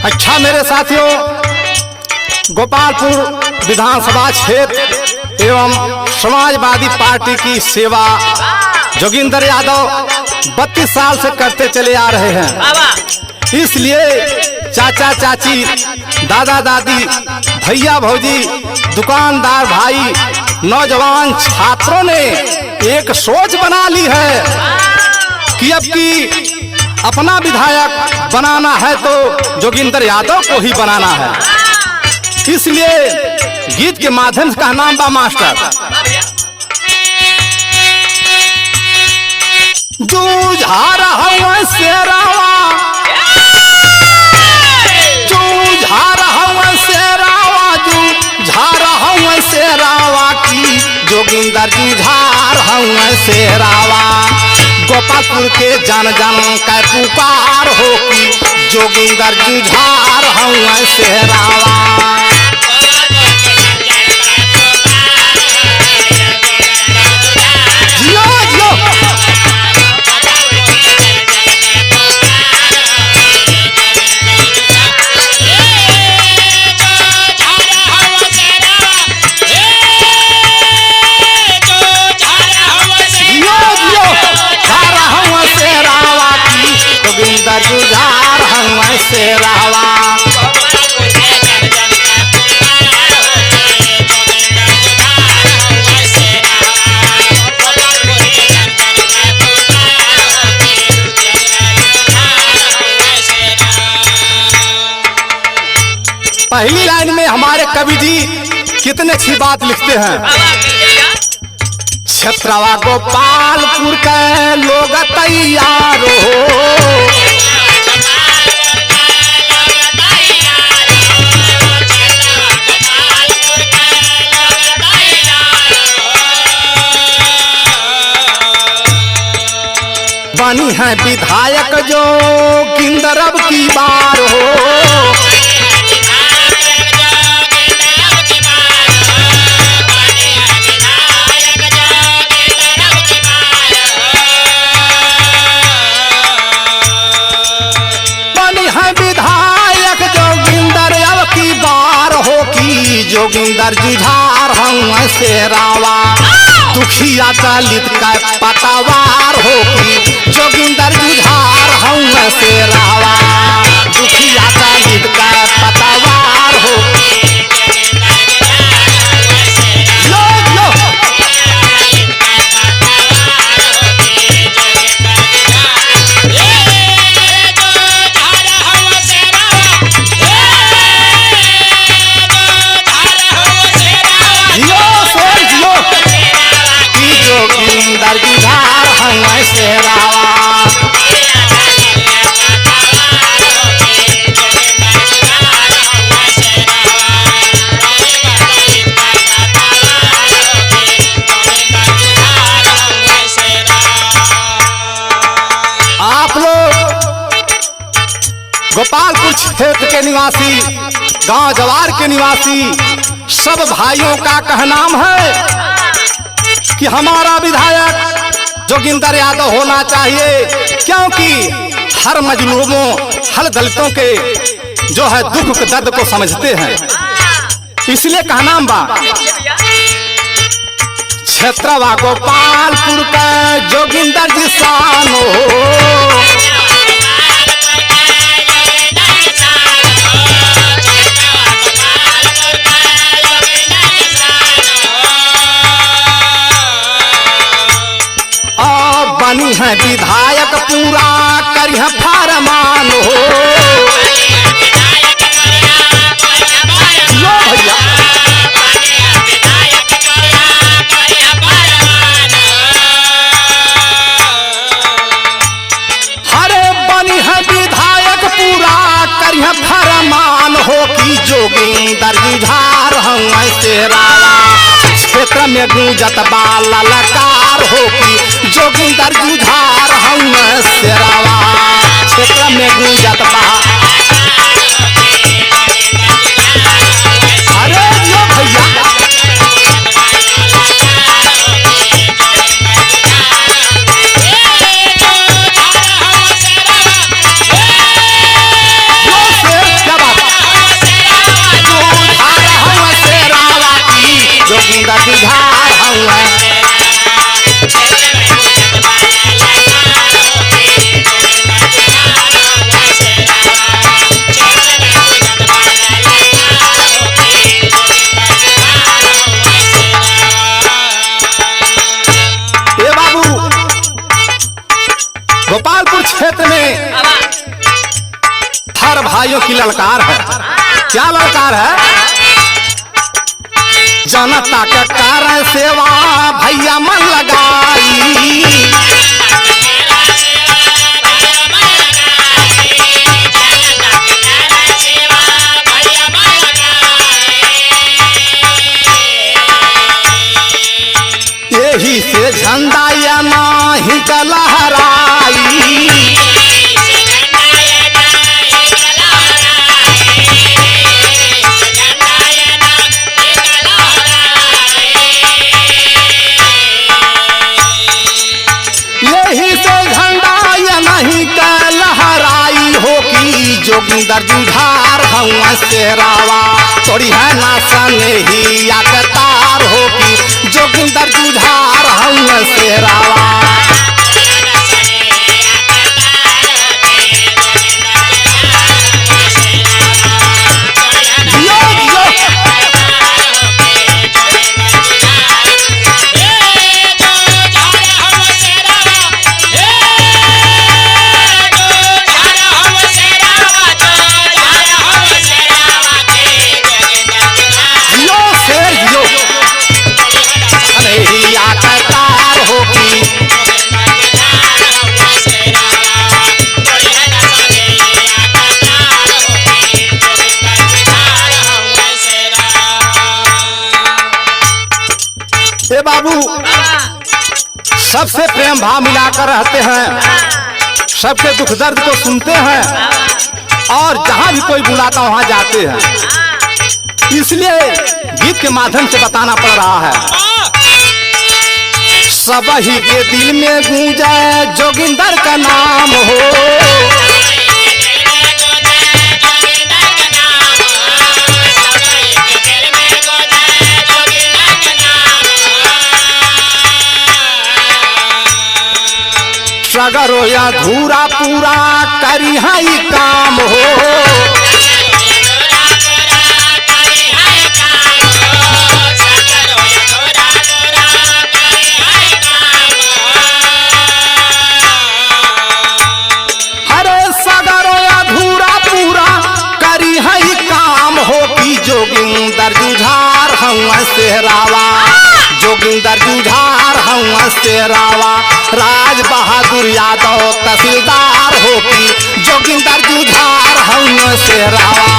अच्छा मेरे साथियों, गोपालपुर विधानसभा क्षेत्र एवं समाजवादी पार्टी की सेवा जोगिंदर यादव 32 साल से करते चले आ रहे हैं। इसलिए चाचा चाची, दादा दादी, भैया भौजी, दुकानदार भाई, नौजवान छात्रों ने एक सोच बना ली है कि अब की अपना विधायक बनाना है तो जोगिंदर यादव को ही बनाना है। इसलिए गीत के माध्यम से कहना बा मास्टर, जूझा रहा शेरावा, जूझा रहा शेरावा, जूझा रहा शेरावा की जोगिंदर जूझा रहा शेरावा। गोपालपुर के जन जन का पुकार हो कि जोगिंदर जूझा रहा शेरावा। जुझार हम शेरावा। पहली लाइन में हमारे कवि जी कितनी अच्छी बात लिखते हैं। क्षेत्रवा गोपालपुर के लोग तैयार हो, बनी है विधायक जोगिंदर अब की बार हो। बनी है विधायक जोगिंदर अब की बार हो कि जोगिंदर जुझार हम शेरावा। दुखिया दलित का पतावार हो कि जोगिंदर जुझार हम शेरावा। दुखिया दलित का पतावार हो, लो लो जोगिंदर जुझार हम शेरावा। आप लोग गोपालपुर क्षेत्र के निवासी, गांव जवार के निवासी सब भाइयों का कहनाम है कि हमारा विधायक जोगिंदर यादव होना चाहिए, क्योंकि हर मजलूमों, हर दलितों के जो है दुख के दर्द को समझते हैं। इसलिए कहना बा, क्षेत्रवा गोपालपुर का जोगिंदर जी शान हो। बनी है विधायक पूरा करिह फरमान हो। लो भैया, हरे बनी है विधायक पूरा करिह फरमान हो कि जोगिंदर जुझार हम शेरावा। क्षेत्र में गूंजत बा ललकार हो कि जोगिंदर जुझार हम शेरावा। क्षेत्र में गूंजत बा, अरे यो भैया, यो शेर हर भाइयों की ललकार है। क्या ललकार है? जनता के कारण सेवा भैया मन लगाई, यही से झंडा या नाही लहराई। यही से झंडा या नहीं लहराई हो कि जोगिंदर जुझार हवा शेरावा तोड़ी है ना सने ही तार हो कि जोगिंदर जुझार हवा शेरावा। हे बाबू, सबसे प्रेम भाव मिलाकर रहते हैं, सबके दुख दर्द को सुनते हैं और जहां भी कोई बुलाता वहां जाते हैं। इसलिए गीत के माध्यम से बताना पड़ रहा है। सब ही के दिल में गूंजे जोगिंदर का नाम हो, सगरो या धूरा पूरा करी है काम हो। अरे सगरो या धूरा पूरा करी है काम हो कि जोगिंदर जुझार हवा शेरावा, जोगिंदर जुझार हवा शेरावा। राज बहादुर यादव तहसीलदार हो कि जोगिंदर जुझार हवा शेरावा।